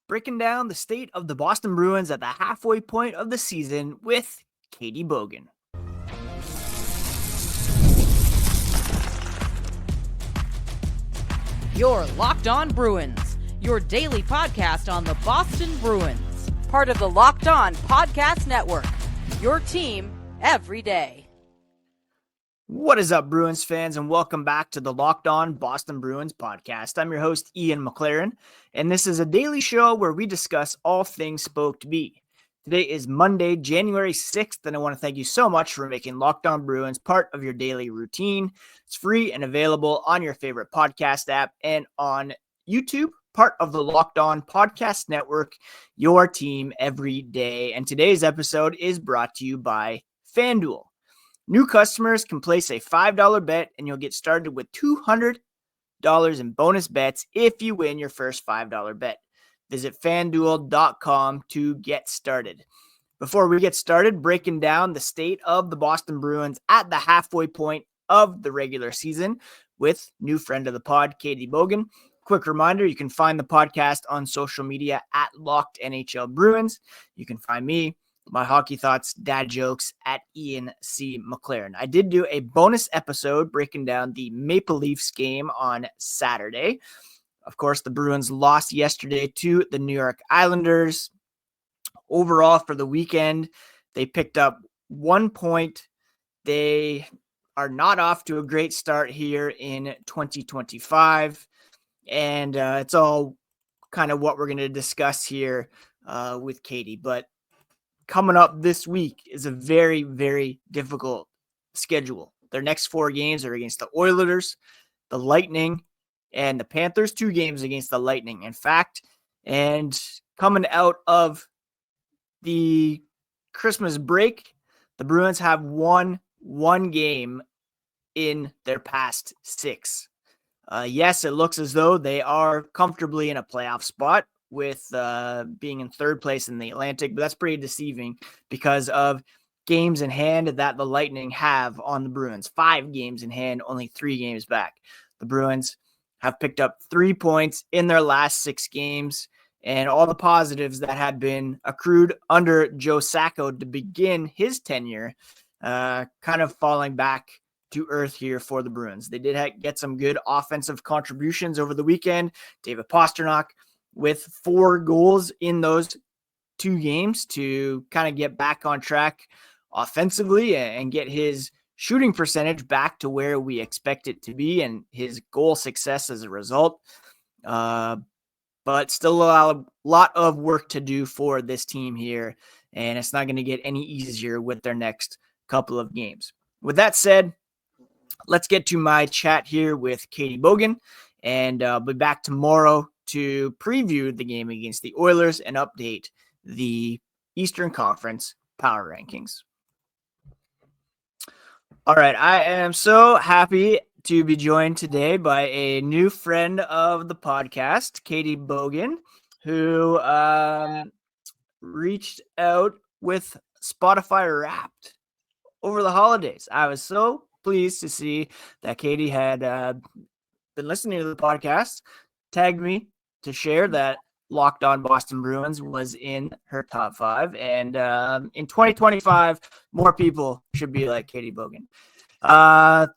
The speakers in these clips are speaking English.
breaking down the state of the Boston Bruins at the halfway point of the season with Katie Bogen. You're Locked On Bruins, your daily podcast on the Boston Bruins, part of the Locked On Podcast Network, your team every day. What is up, Bruins fans, and welcome back to the Locked On Boston Bruins podcast. I'm your host, Ian McLaren, and this is a daily show where we discuss all things Spoke to Be. Today is Monday, January 6th, and I want to thank you so much for making Locked On Bruins part of your daily routine. It's free and available on your favorite podcast app and on YouTube, part of the Locked On Podcast Network, your team every day. And today's episode is brought to you by FanDuel. New customers can place a $5 bet and you'll get started with $200 in bonus bets if you win your first $5 bet. Visit FanDuel.com to get started. Before we get started breaking down the state of the Boston Bruins at the halfway point of the regular season with new friend of the pod, Katie Bogen. Quick reminder, you can find the podcast on social media at Locked NHL Bruins. You can find me, my hockey thoughts, dad jokes at Ian C. McLaren. I did do a bonus episode breaking down the Maple Leafs game on Saturday. Of course, the Bruins lost yesterday to the New York Islanders. Overall, for the weekend, they picked up 1 point. They are not off to a great start here in 2025. And it's all kind of what we're going to discuss here with Katie. But coming up this week is a very, very difficult schedule. Their next 4 games are against the Oilers, the Lightning, and the Panthers. 2 games against the Lightning, in fact. And coming out of the Christmas break, the Bruins have won 1 game in their past 6. Yes, it looks as though they are comfortably in a playoff spot with being in 3rd place in the Atlantic, but that's pretty deceiving because of games in hand that the Lightning have on the Bruins. 5 games in hand, only 3 games back. The Bruins have picked up 3 points in their last 6 games, and all the positives that had been accrued under Joe Sacco to begin his tenure kind of falling back to earth here for the Bruins. They did get some good offensive contributions over the weekend. David Pastrnak with 4 goals in those 2 games to kind of get back on track offensively and get his shooting percentage back to where we expect it to be and his goal success as a result. But still a lot of work to do for this team here, and it's not going to get any easier with their next couple of games. With that said, let's get to my chat here with Katie Bogen, and I'll be back tomorrow to preview the game against the Oilers and update the Eastern Conference power rankings. All right, I am so happy to be joined today by a new friend of the podcast, Katie Bogen, who reached out with Spotify Wrapped over the holidays. I was so pleased to see that Katie had been listening to the podcast, tagged me to share that Locked On Boston Bruins was in her top 5. And in 2025, more people should be like Katie Bogen.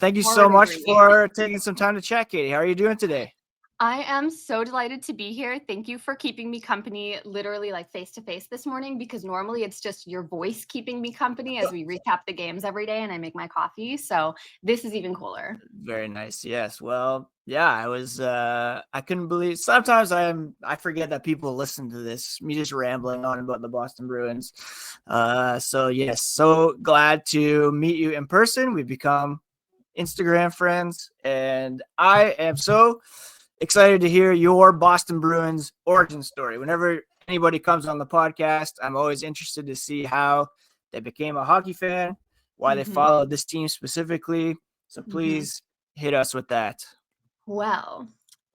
Thank you so much for taking some time to chat, Katie. How are you doing today? I am so delighted to be here. Thank you for keeping me company literally like face to face this morning, because normally it's just your voice keeping me company as we recap the games every day and I make my coffee. So this is even cooler. Very nice. Yes. Well, yeah, I couldn't believe, sometimes I forget that people listen to this, me just rambling on about the Boston Bruins. So yes, so glad to meet you in person. We've become Instagram friends, and I am so excited to hear your Boston Bruins origin story. Whenever anybody comes on the podcast, I'm always interested to see how they became a hockey fan, why they followed this team specifically. So please hit us with that. Well,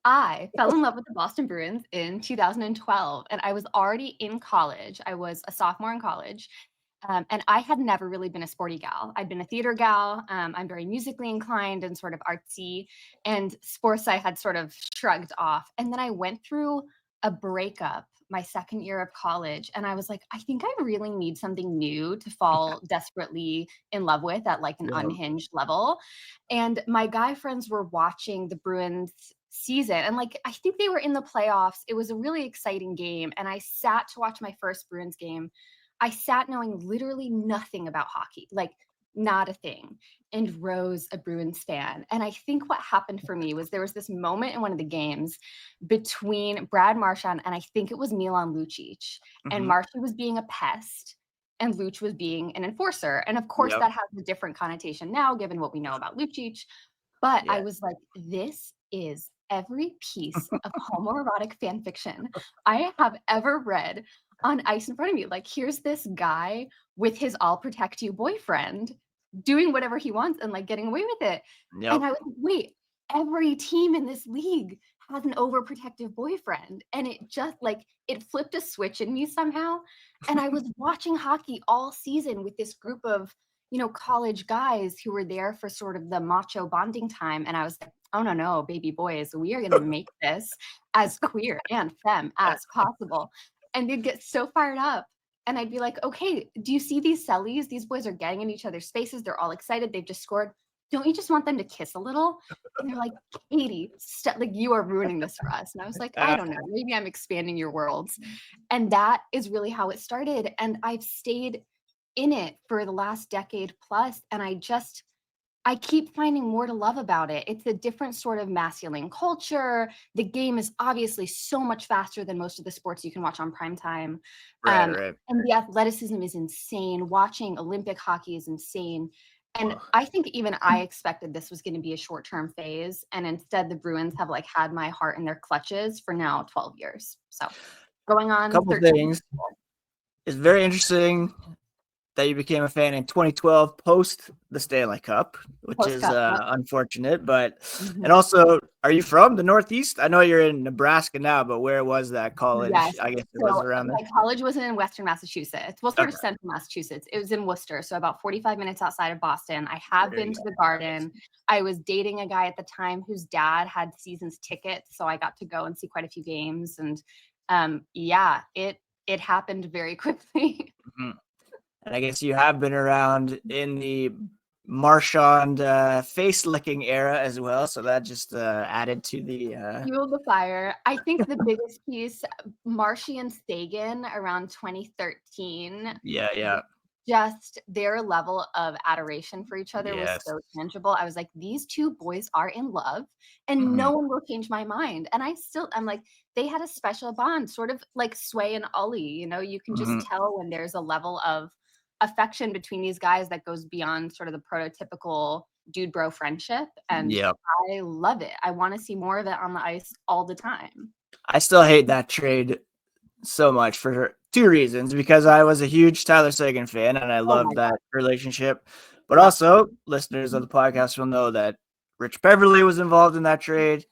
I fell in love with the Boston Bruins in 2012, and I was already in college. I was a sophomore in college. And I had never really been a sporty gal. I'd been a theater gal. I'm very musically inclined and sort of artsy, and sports I had sort of shrugged off. And then I went through a breakup my second year of college. And I was like, I think I really need something new to fall desperately in love with at like an unhinged level. And my guy friends were watching the Bruins season. And like, I think they were in the playoffs. It was a really exciting game. And I sat to watch my first Bruins game. I sat knowing literally nothing about hockey, like not a thing, and Rose, a Bruins fan. And I think what happened for me was there was this moment in one of the games between Brad Marchand and I think it was Milan Lucic. And Marchand was being a pest and Luch was being an enforcer. And of course, that has a different connotation now, given what we know about Lucic. But I was like, this is every piece of homoerotic fan fiction I have ever read on ice in front of me. Like, here's this guy with his I'll protect you boyfriend doing whatever he wants and like getting away with it. And I was like, wait, every team in this league has an overprotective boyfriend. And it just like, it flipped a switch in me somehow. And I was watching hockey all season with this group of, you know, college guys who were there for sort of the macho bonding time. And I was like, oh, no, baby boys, we are going to make this as queer and femme as possible. And they'd get so fired up. And I'd be like, okay, do you see these sellies? These boys are getting in each other's spaces. They're all excited. They've just scored. Don't you just want them to kiss a little? And they're like, Katie, like you are ruining this for us. And I was like, I don't know. Maybe I'm expanding your worlds. And that is really how it started. And I've stayed in it for the last decade plus. And I keep finding more to love about it. It's a different sort of masculine culture. The game is obviously so much faster than most of the sports you can watch on primetime. Right. And the athleticism is insane. Watching Olympic hockey is insane. And I think even I expected this was going to be a short-term phase. And instead the Bruins have like had my heart in their clutches for now 12 years. So going on. A couple things. It's very interesting that you became a fan in 2012 post the Stanley Cup, which is unfortunate. But and also, are you from the Northeast? I know you're in Nebraska now, but where was that college? Yes. I guess it was around there. My college was in Western Massachusetts. Well, sort of central Massachusetts. It was in Worcester, so about 45 minutes outside of Boston. I have been to the Garden. I was dating a guy at the time whose dad had season's tickets, so I got to go and see quite a few games. And it happened very quickly. And I guess you have been around in the Marchand face licking era as well. So that just added to the fuel the fire. I think the biggest piece, Marshy and Sagan around 2013. Yeah. Just their level of adoration for each other was so tangible. I was like, these two boys are in love and no one will change my mind. And I'm like, they had a special bond, sort of like Sway and Ollie. You know, you can just tell when there's a level of affection between these guys that goes beyond sort of the prototypical dude bro friendship. And I love it. I want to see more of it on the ice all the time. I still hate that trade so much for two reasons, because I was a huge Tyler Seguin fan and I loved that relationship. But also, listeners of the podcast will know that Rich Beverly was involved in that trade.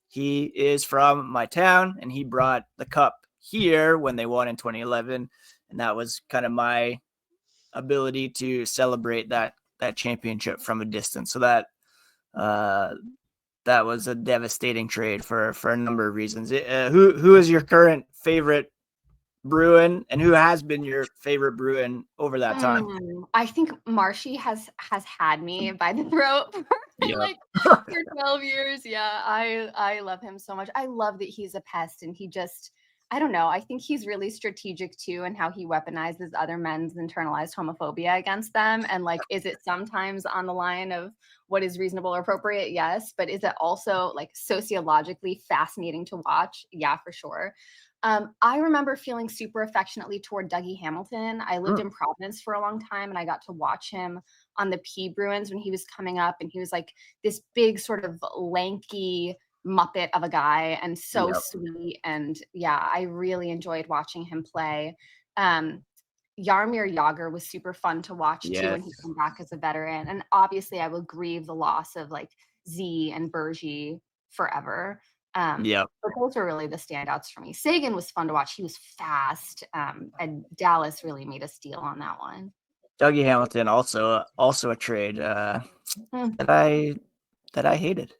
He is from my town and he brought the cup here when they won in 2011. And that was kind of my ability to celebrate that championship from a distance. So that was a devastating trade for a number of reasons. Who is your current favorite Bruin, and who has been your favorite Bruin over that time? I think Marshy has had me by the throat for 12 years. Yeah, I love him so much. I love that he's a pest, and he just, I don't know. I think he's really strategic too, and how he weaponizes other men's internalized homophobia against them. And like, is it sometimes on the line of what is reasonable or appropriate? Yes, but is it also like sociologically fascinating to watch? Yeah, for sure. I remember feeling super affectionately toward Dougie Hamilton. I lived in Providence for a long time, and I got to watch him on the P Bruins when he was coming up, and he was like this big sort of lanky Muppet of a guy and so sweet. And yeah, I really enjoyed watching him play. Jaromir Jagr was super fun to watch too when he came back as a veteran. And obviously I will grieve the loss of like Z and Bergie forever. But those are really the standouts for me. Sagan was fun to watch. He was fast. And Dallas really made a steal on that one. Dougie Hamilton also a trade that I hated.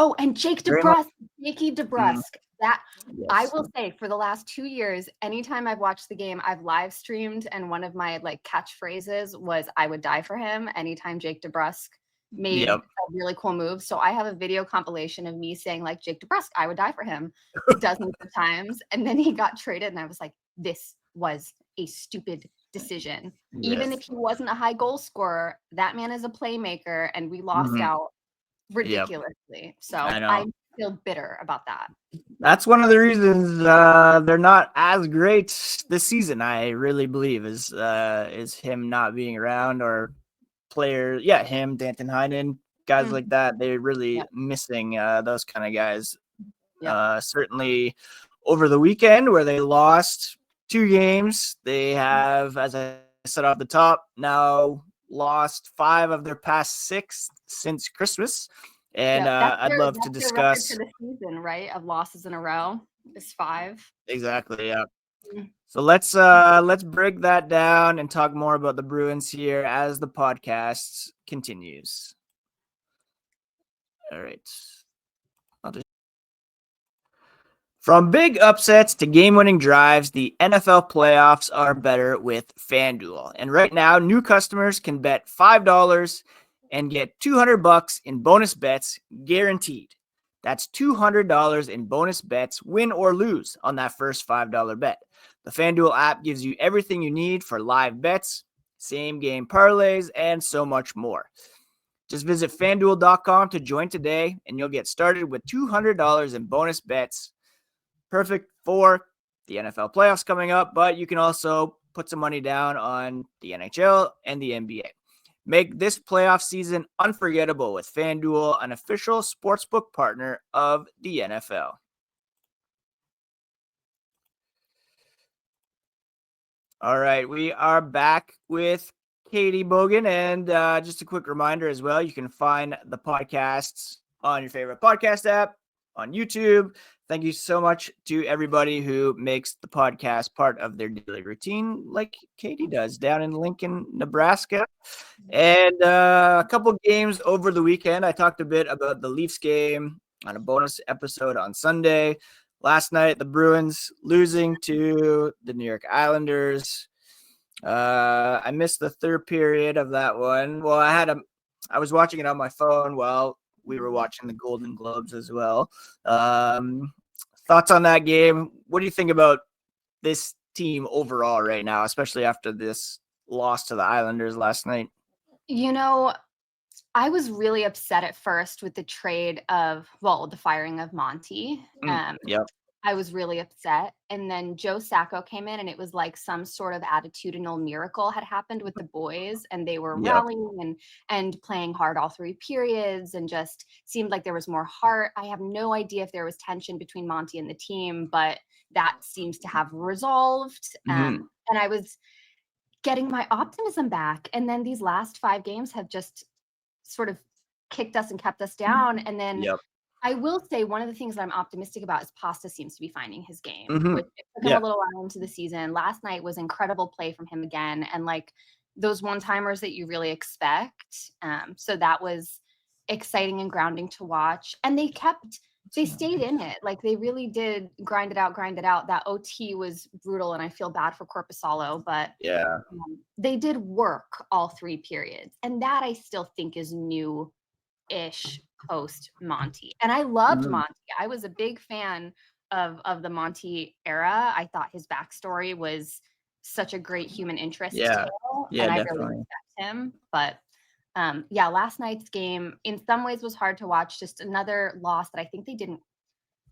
Oh, and Jakey DeBrusk. That I Yes. will say, for the last 2 years, anytime I've watched the game, I've live streamed, and one of my, like, catchphrases was, "I would die for him," anytime Jake DeBrusk made Yep. a really cool move. So I have a video compilation of me saying, like, "Jake DeBrusk, I would die for him," dozens of times, and then he got traded, and I was like, "This was a stupid decision." Even if Yes. he wasn't a high goal scorer, that man is a playmaker, and we lost Mhm. out Yep. ridiculously. I So know. I feel bitter about that. That's one of the reasons they're not as great this season. I really believe is him not being around, or players. Yeah, him, Danton Heinen, guys Mm, like that. They're really yep, missing those kind of guys. yep, Certainly over the weekend where they lost 2 games, they have, as I said off the top, now lost 5 of their past 6 since Christmas. And yep. I'd love to That's their record for discuss the season, right? Of losses in a row is 5. exactly. Yeah. Mm. So let's break that down and talk more about the Bruins here as the podcast continues. All right. I'll just From big upsets to game-winning drives, the NFL playoffs are better with FanDuel. And right now, new customers can bet $5 and get $200 in bonus bets guaranteed. That's $200 in bonus bets, win or lose, on that first $5 bet. The FanDuel app gives you everything you need for live bets, same game parlays, and so much more. Just visit fanduel.com to join today, and you'll get started with $200 in bonus bets. Perfect for the NFL playoffs coming up, but you can also put some money down on the NHL and the NBA. Make this playoff season unforgettable with FanDuel, an official sportsbook partner of the NFL. All right, we are back with Katie Bogen, and just a quick reminder as well, you can find the podcasts on your favorite podcast app, on YouTube. Thank you so much to everybody who makes the podcast part of their daily routine, like Katie does down in Lincoln, Nebraska. And a couple games over the weekend. I talked a bit about the Leafs game on a bonus episode on Sunday. Last night, the Bruins losing to the New York Islanders. I missed the third period of that one. Well, I was watching it on my phone while we were watching the Golden Globes as well. Thoughts on that game? What do you think about this team overall right now, especially after this loss to the Islanders last night? You know, I was really upset at first with the the firing of Monty. Yep. I was really upset. And then Joe Sacco came in, and it was like some sort of attitudinal miracle had happened with the boys, and they were Yep. rallying and playing hard all 3 periods, and just seemed like there was more heart. I have no idea if there was tension between Monty and the team, but that seems to have resolved. Mm-hmm. And I was getting my optimism back. And then these last 5 games have just sort of kicked us and kept us down. And then Yep. I will say one of the things that I'm optimistic about is Pasta seems to be finding his game, Mm-hmm. which it took him Yeah. a little while into the season. Last night was incredible play from him again, and like those one-timers that you really expect. So that was exciting and grounding to watch. And they stayed in it. Like they really did grind it out, grind it out. That OT was brutal, and I feel bad for Corpusalo, but Yeah. they did work all 3 periods. And that I still think is new-ish post Monty. And I loved Mm-hmm. Monty. I was a big fan of the Monty era. I thought his backstory was such a great human interest Yeah. tale, Yeah, and I really definitely. respect him. But yeah, last night's game in some ways was hard to watch. Just another loss that I think they didn't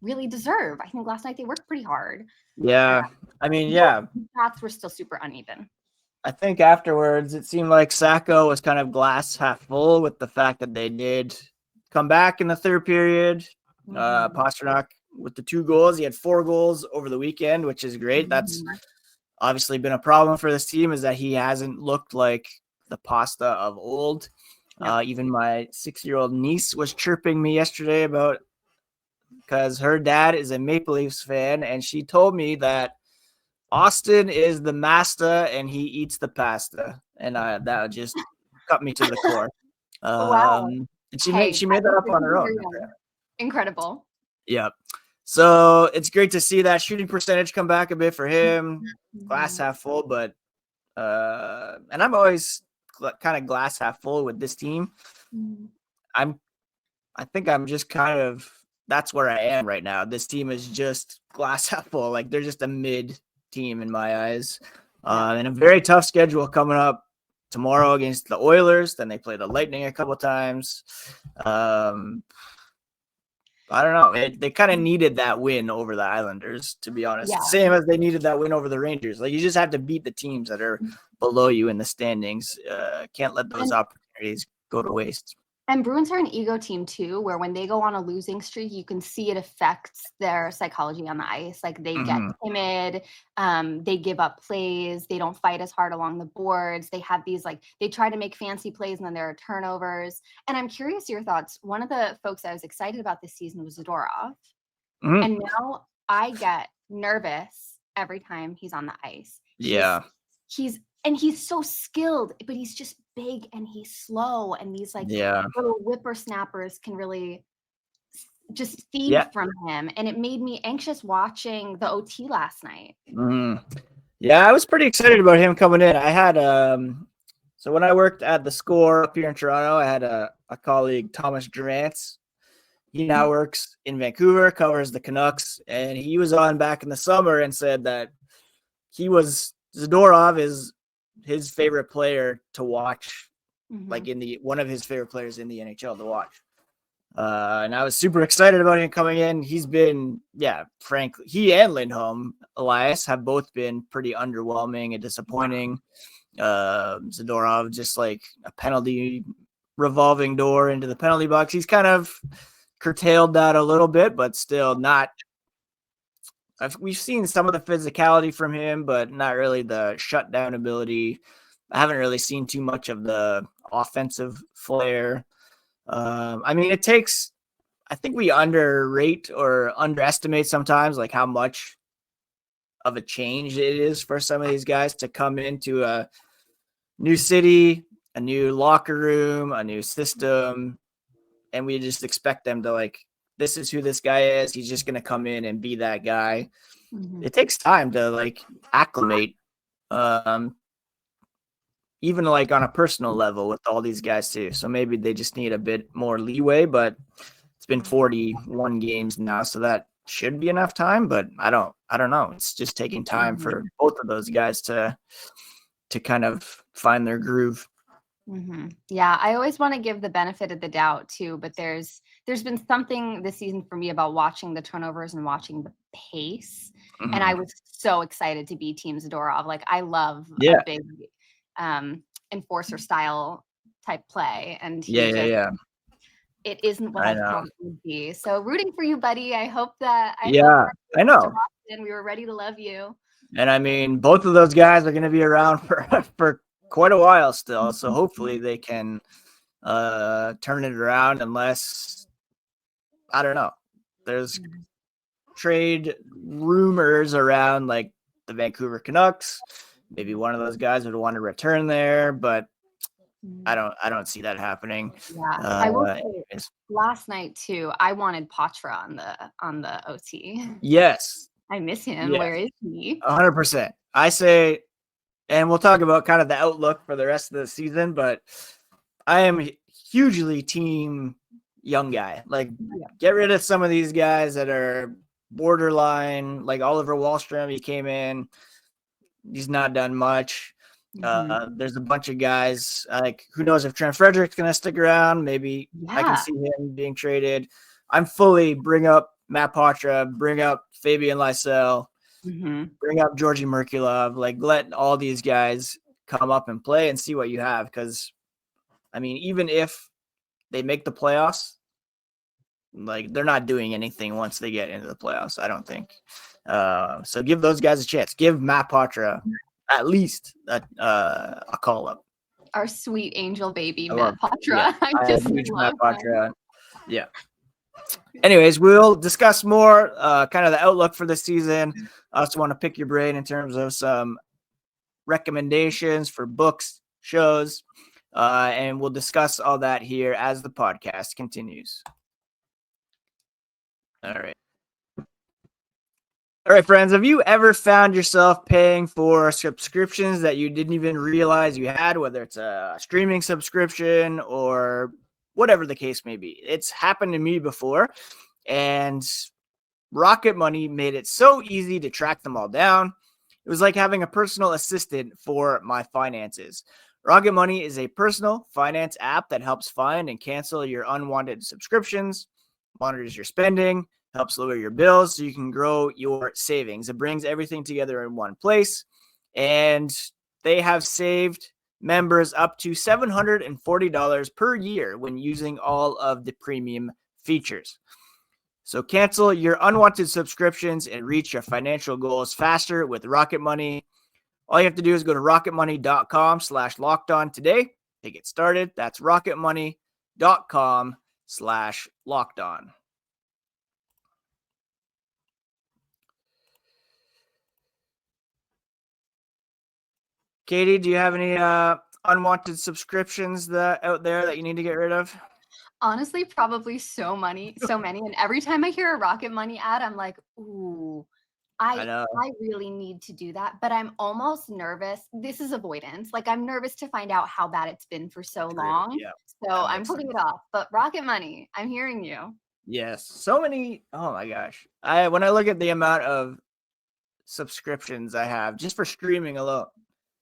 really deserve. I think last night they worked pretty hard. Yeah. I mean, But yeah. the shots were still super uneven. I think afterwards it seemed like Sacco was kind of glass half full with the fact that they did come back in the third period. Mhm. Pastrnak with the 2 goals. He had 4 goals over the weekend, which is great. That's Mhm. obviously been a problem for this team, is that he hasn't looked like the Pasta of old. Yep. Even my 6-year-old niece was chirping me yesterday about, because her dad is a Maple Leafs fan, and she told me that Austin is the master and he eats the pasta, and that just cut me to the core. Wow. And she Hey, made I that wish up I on could her be own. her young. Incredible. Yep. So it's great to see that shooting percentage come back a bit for him. Glass half full, but and I'm always kind of glass half full with this team. I think I'm just kind of, that's where I am right now. This team is just glass half full. Like they're just a mid team in my eyes. And a very tough schedule coming up tomorrow against the Oilers. Then they play the Lightning a couple times. I don't know. They kind of needed that win over the Islanders, to be honest. Yeah. Same as they needed that win over the Rangers. Like you just have to beat the teams that are below you in the standings. Can't let those opportunities go to waste. And Bruins are an ego team too, where when they go on a losing streak, you can see it affects their psychology on the ice. Like they get timid, they give up plays, they don't fight as hard along the boards. They have these they try to make fancy plays and then there are turnovers. And I'm curious your thoughts. One of the folks I was excited about this season was Zadorov. And now I get nervous every time he's on the ice. He's so skilled, but he's just big and he's slow. And these little whippersnappers can really just feed from him. And it made me anxious watching the OT last night. Yeah, I was pretty excited about him coming in. I had so when I worked at the Score up here in Toronto, I had a colleague, Thomas Durantz. He now works in Vancouver, covers the Canucks, and he was on back in the summer and said that Zadorov is his favorite player to watch, like one of his favorite players in the NHL to watch. And I was super excited about him coming in. He's been, frankly, he and Lindholm Elias have both been pretty underwhelming and disappointing. Zadorov, just like a penalty revolving door into the penalty box. He's kind of curtailed that a little bit, but still not. We've seen some of the physicality from him, but not really the shutdown ability. I haven't really seen too much of the offensive flair. I mean, I think we underrate or underestimate sometimes like how much of a change it is for some of these guys to come into a new city, a new locker room, a new system. And we just expect them to this is who this guy is. He's just going to come in and be that guy. It takes time to acclimate, even on a personal level with all these guys too. So maybe they just need a bit more leeway, but it's been 41 games now. So that should be enough time, but I don't know. It's just taking time for both of those guys to kind of find their groove. Yeah, I always want to give the benefit of the doubt too, but there's been something this season for me about watching the turnovers and watching the pace. And I was so excited to be Team Zadorov. I love a big enforcer style type play. And it isn't what I thought it would be. So rooting for you, buddy. I hope that I know. And we were ready to love you. And I mean, both of those guys are going to be around for quite a while still, so hopefully they can turn it around, unless I don't know, there's trade rumors around the Vancouver Canucks. Maybe one of those guys would want to return there, but I don't see that happening. I will say, last night too, I wanted Patra on the OT. Yes, I miss him. Where is he? 100%. I say. And we'll talk about kind of the outlook for the rest of the season, but I am hugely team young guy. Get rid of some of these guys that are borderline, like Oliver Wahlstrom. He came in, he's not done much. There's a bunch of guys, who knows if Trent Frederick's going to stick around. Maybe I can see him being traded. I'm fully bring up Matt Patra, bring up Fabian Lysell. Bring up Georgi Merkulov, let all these guys come up and play and see what you have. Because, I mean, even if they make the playoffs, they're not doing anything once they get into the playoffs, I don't think. So give those guys a chance. Give Matt Patra at least a call up. Our sweet angel baby, Matt Patra. I just love Matt Patra. Yeah. Anyways, we'll discuss more kind of the outlook for the season. I also want to pick your brain in terms of some recommendations for books, shows, and we'll discuss all that here as the podcast continues. All right. All right, friends, have you ever found yourself paying for subscriptions that you didn't even realize you had, whether it's a streaming subscription or whatever the case may be? It's happened to me before, and Rocket Money made it so easy to track them all down. It was like having a personal assistant for my finances. Rocket Money is a personal finance app that helps find and cancel your unwanted subscriptions, monitors your spending, helps lower your bills so you can grow your savings. It brings everything together in one place, and they have saved members up to $740 per year when using all of the premium features. So cancel your unwanted subscriptions and reach your financial goals faster with Rocket Money. All you have to do is go to rocketmoney.com/lockedon today to get started. That's rocketmoney.com/lockedon. Katie, do you have any unwanted subscriptions out there that you need to get rid of? Honestly, probably so many. And every time I hear a Rocket Money ad, I'm like, ooh, I know. I really need to do that. But I'm almost nervous. This is avoidance. Like, I'm nervous to find out how bad it's been for so long. Yeah, So I'm putting it off. But Rocket Money, I'm hearing you. yes, so many. Oh my gosh. When I look at the amount of subscriptions I have just for streaming alone,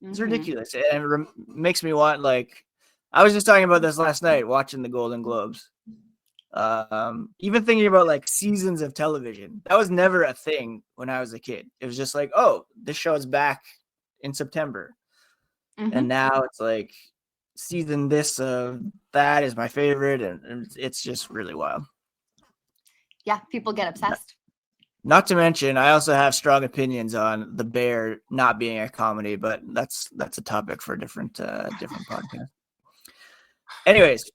it's ridiculous. And it makes me want, like, I was just talking about this last night watching the Golden Globes. Even thinking about like seasons of television, that was never a thing when I was a kid. It was just like, oh, this show is back in September. And now it's like season this of that is my favorite, and it's just really wild. Yeah, people get obsessed. Not to mention, I also have strong opinions on The Bear not being a comedy, but that's a topic for a different podcast. Anyways,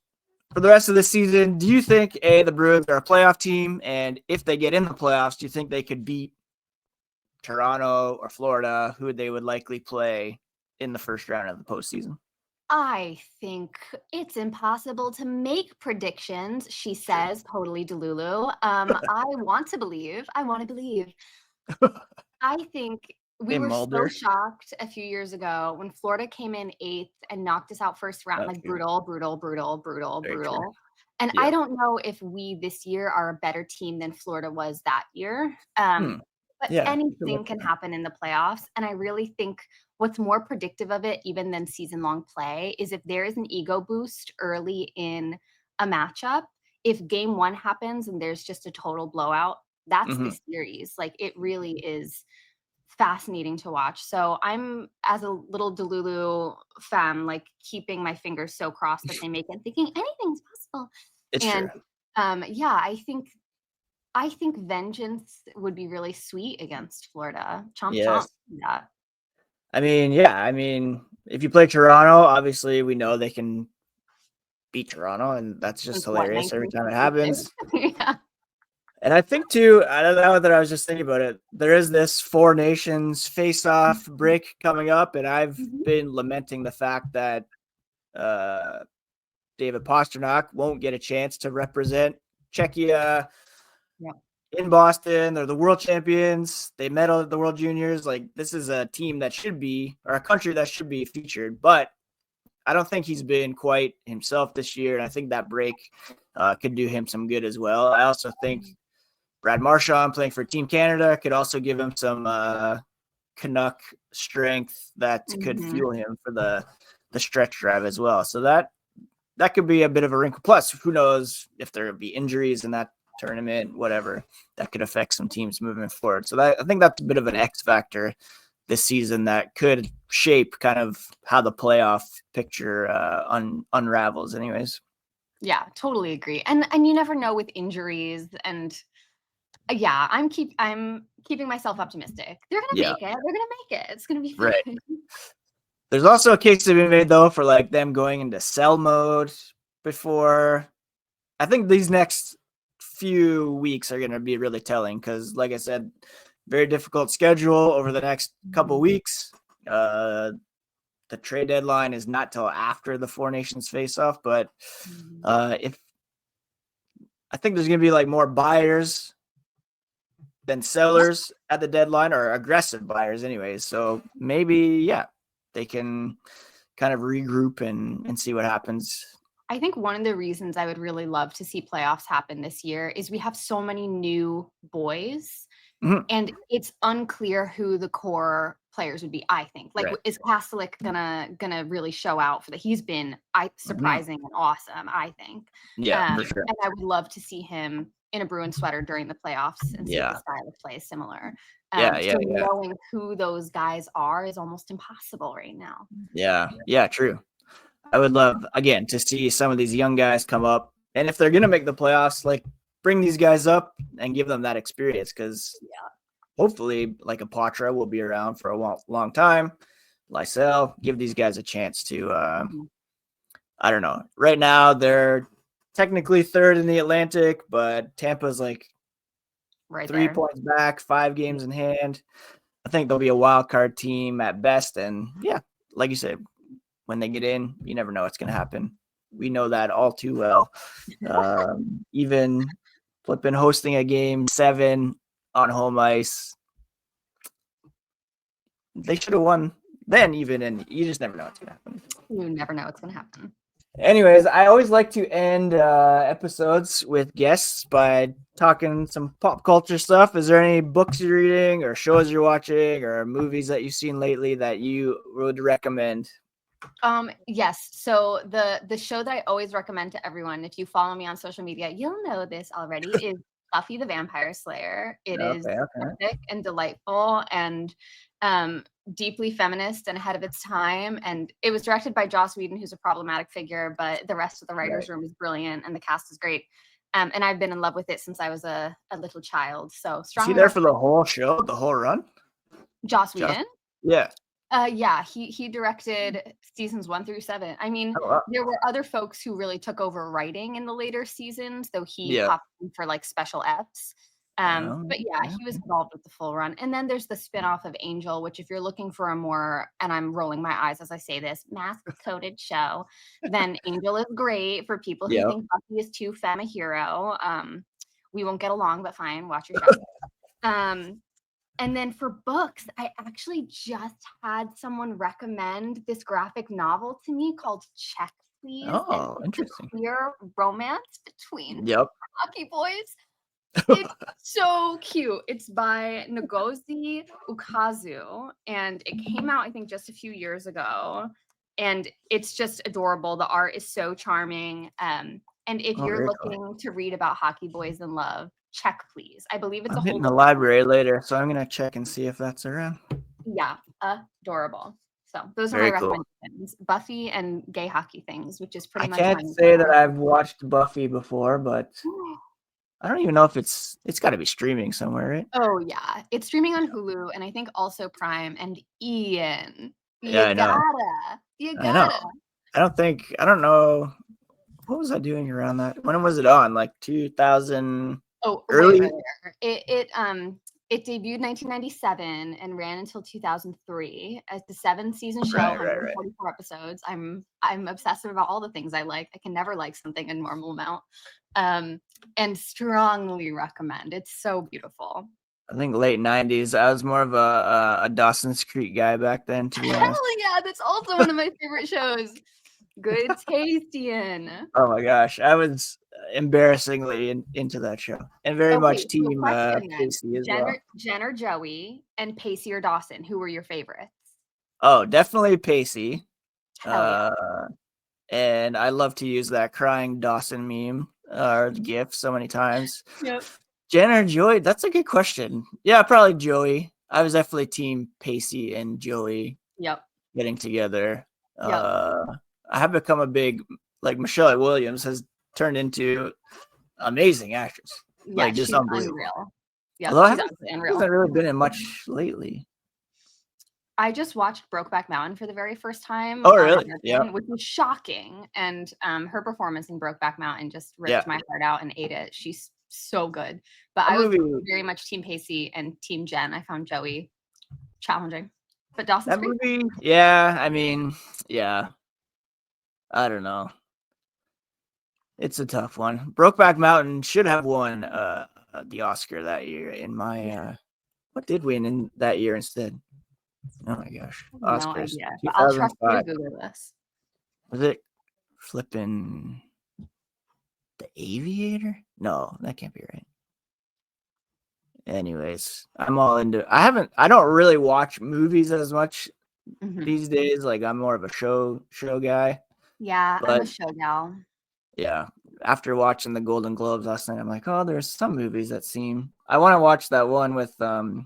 for the rest of the season, do you think the Bruins are a playoff team? And if they get in the playoffs, do you think they could beat Toronto or Florida, who they would likely play in the first round of the postseason? I think it's impossible to make predictions, she says, totally Delulu. I want to believe. I think we were so shocked a few years ago when Florida came in 8th and knocked us out first round, like brutal. And I don't know if we this year are a better team than Florida was that year. But anything can happen in the playoffs. And I really think what's more predictive of it, even than season-long play, is if there is an ego boost early in a matchup. If game 1 happens and there's just a total blowout, that's the series. Like, it really is fascinating to watch. So I'm, as a little Delulu fan, like keeping my fingers so crossed that they make it, thinking anything's possible. It's true. Yeah, I think vengeance would be really sweet against Florida. Chomp chomp. Yeah. I mean, if you play Toronto, obviously we know they can beat Toronto, and that's just hilarious every time it happens. Yeah. And I think too, I don't know that I was just thinking about it. There is this Four Nations Faceoff break coming up, and I've been lamenting the fact that David Pastrnak won't get a chance to represent Czechia in Boston. They're the world champions. They medaled at the World Juniors. Like, this is a team that should be, or a country that should be featured, but I don't think he's been quite himself this year. And I think that break could do him some good as well. I also think Brad Marchand playing for Team Canada could also give him some Canuck strength that could fuel him for the stretch drive as well. So that could be a bit of a wrinkle. Plus, who knows if there will be injuries in that tournament, whatever, that could affect some teams moving forward. So I think that's a bit of an X factor this season that could shape kind of how the playoff picture unravels anyways. Yeah, totally agree. And you never know with injuries, and yeah, I'm keeping myself optimistic. They're going to make it. They're going to make it. It's going to be fun. Right. There's also a case to be made though for like them going into sell mode before. I think these next few weeks are going to be really telling because, like I said, very difficult schedule over the next couple weeks. The trade deadline is not till after the Four Nations Faceoff, but if I think there's going to be like more buyers then sellers at the deadline are aggressive buyers anyways. So maybe, they can kind of regroup and see what happens. I think one of the reasons I would really love to see playoffs happen this year is we have so many new boys, and it's unclear who the core players would be. I think, like, Right. is Pastrnak gonna really show out for that? He's been surprising and awesome, I think. Yeah, for sure. And I would love to see him in a Bruins sweater during the playoffs and see if the style of play is similar. So knowing who those guys are is almost impossible right now. Yeah, true. I would love, again, to see some of these young guys come up. And if they're going to make the playoffs, like, bring these guys up and give them that experience, because hopefully, like, a Patra will be around for a long time. Lysell, give these guys a chance to, I don't know. Right now, they're technically third in the Atlantic, but Tampa's like Right 3 there. points back, 5 games in hand. I think they'll be a wild card team at best. And like you said, when they get in, you never know what's going to happen. We know that all too well. Even flipping hosting a game 7 on home ice, they should have won then even, and you just never know what's going to happen. You never know what's going to happen. Anyways, I always like to end episodes with guests by talking some pop culture stuff. Is there any books you're reading or shows you're watching or movies that you've seen lately that you would recommend? Yes. So the show that I always recommend to everyone, if you follow me on social media, you'll know this already, is Buffy the Vampire Slayer. It is epic and delightful and deeply feminist and ahead of its time. And it was directed by Joss Whedon, who's a problematic figure, but the rest of the writers' room is brilliant and the cast is great. And I've been in love with it since I was a little child. So strong. Is he there for the whole show, the whole run? Joss Whedon? Yeah. He directed seasons 1 through 7. I mean, there were other folks who really took over writing in the later seasons, though he popped in for like special Fs. But he was involved with the full run. And then there's the spinoff of Angel, which if you're looking for a more, and I'm rolling my eyes as I say this, mask-coded show, then Angel is great for people who think Buffy is too femme a hero. We won't get along, but fine, watch your show. And then for books, I actually just had someone recommend this graphic novel to me called Check, Please. Oh, interesting. Queer romance between hockey boys. It's so cute. It's by Ngozi Ukazu, and it came out, I think, just a few years ago. And it's just adorable. The art is so charming. And if you're looking to read about hockey boys in love, Check, Please. I believe it's I'm hitting the library later, so I'm gonna check and see if that's around. Yeah, adorable. So those are my recommendations. Buffy and gay hockey things, which is pretty much. I can't say that I've watched Buffy before, but I don't even know if it's got to be streaming somewhere, right? Oh yeah, it's streaming on Hulu and I think also Prime. And Ian, I know. You gotta. I don't know. What was I doing around that? When was it on? Like 2000? Oh, early. It debuted 1997 and ran until 2003 as the 7-season show, 144 episodes. I'm obsessive about all the things I like. I can never like something a normal amount. And strongly recommend. It's so beautiful. I think late 90s. I was more of a Dawson's Creek guy back then, to be honest. Hell yeah, that's also one of my favorite shows. Good taste, Ian. Oh my gosh, I was embarrassingly into that show, and very much team Pacey as well. Jen or Joey, and Pacey or Dawson. Who were your favorites? Oh, definitely Pacey. Yeah. And I love to use that crying Dawson meme or GIF so many times. Yep. Jen or Joey? That's a good question. Yeah, probably Joey. I was definitely team Pacey and Joey. Yep. Getting together. Yep. I have become a big, like, Michelle Williams has turned into amazing actress. Yeah, like, just she's unbelievable. Unreal. Yeah, Although she's unreal. Hasn't really been in much lately. I just watched Brokeback Mountain for the very first time. Oh, really? Yeah. Which was shocking. And her performance in Brokeback Mountain just ripped my heart out and ate it. She's so good. But I was very much Team Pacey and Team Jen. I found Joey challenging. But Dawson's Creek? Movie, yeah, I mean, yeah. I don't know. It's a tough one. Brokeback Mountain should have won the Oscar that year in my what did win in that year instead? Oh my gosh. No Oscars idea. But I'll trust you to 2005. Google this. Was it flipping The Aviator? No, that can't be right. Anyways, I'm all into I don't really watch movies as much these days. Like I'm more of a show guy. Yeah, I'm But a show gal. yeah, after watching the Golden Globes last night, I'm like, oh, there's some movies that seem I want to watch that one with the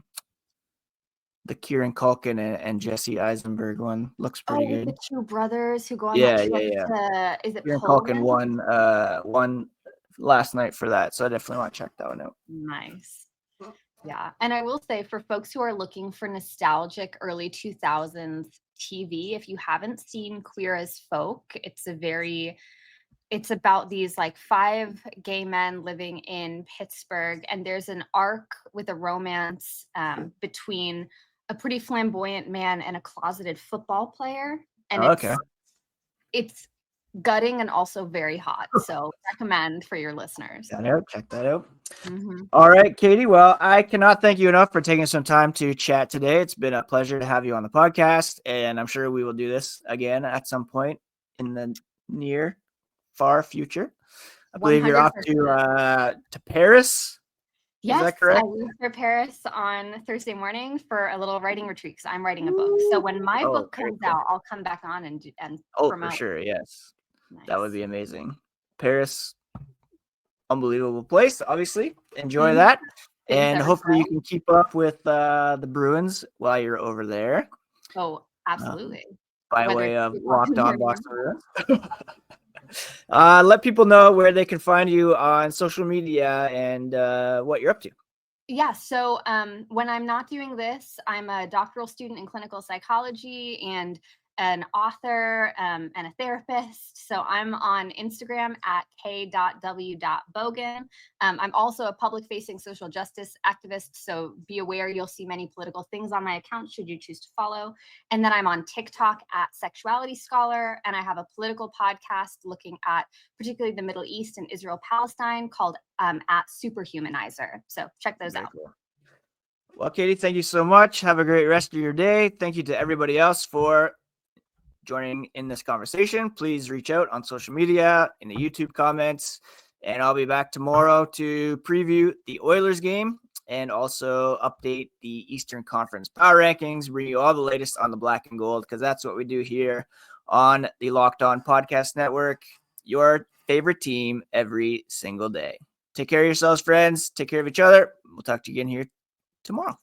Kieran Culkin and Jesse Eisenberg one. Looks pretty Oh, good. the two brothers who go on that Yeah, trip yeah. to, is it Kieran Culkin Poland? won last night for that, so I definitely want to check that one out. Nice. Yeah. And I will say for folks who are looking for nostalgic early 2000s TV, if you haven't seen Queer as Folk, it's about these like 5 gay men living in Pittsburgh, and there's an arc with a romance between a pretty flamboyant man and a closeted football player. And Oh, okay. it's gutting and also very hot. So recommend for your listeners. Check that out. All right, Katie. Well, I cannot thank you enough for taking some time to chat today. It's been a pleasure to have you on the podcast, and I'm sure we will do this again at some point in the near, far future. I believe you're off 100%. to Paris. Yes, is that correct? I leave for Paris on Thursday morning for a little writing retreat because I'm writing a book. So when my book comes out, I'll come back on and promote. For sure. Yes. Nice. That would be amazing. Paris, unbelievable place, obviously. Enjoy that. And hopefully you can keep up with the Bruins while you're over there. Oh, absolutely. By way of Locked On Boston Bruins. Let people know where they can find you on social media and what you're up to. Yeah. So when I'm not doing this, I'm a doctoral student in clinical psychology and an author and a therapist. So I'm on Instagram at k.w.bogen. I'm also a public-facing social justice activist, so be aware you'll see many political things on my account should you choose to follow. And then I'm on TikTok at Sexuality Scholar, and I have a political podcast looking at particularly the Middle East and Israel-Palestine called at Superhumanizer. So check those out. Cool. Well, Katie, thank you so much. Have a great rest of your day. Thank you to everybody else for joining in this conversation. Please reach out on social media, in the YouTube comments, and I'll be back tomorrow to preview the Oilers game and also update the Eastern Conference power rankings, bring you all the latest on the black and gold, because that's what we do here on the Locked On Podcast Network, your favorite team every single day. Take care of yourselves, friends. Take care of each other. We'll talk to you again here tomorrow.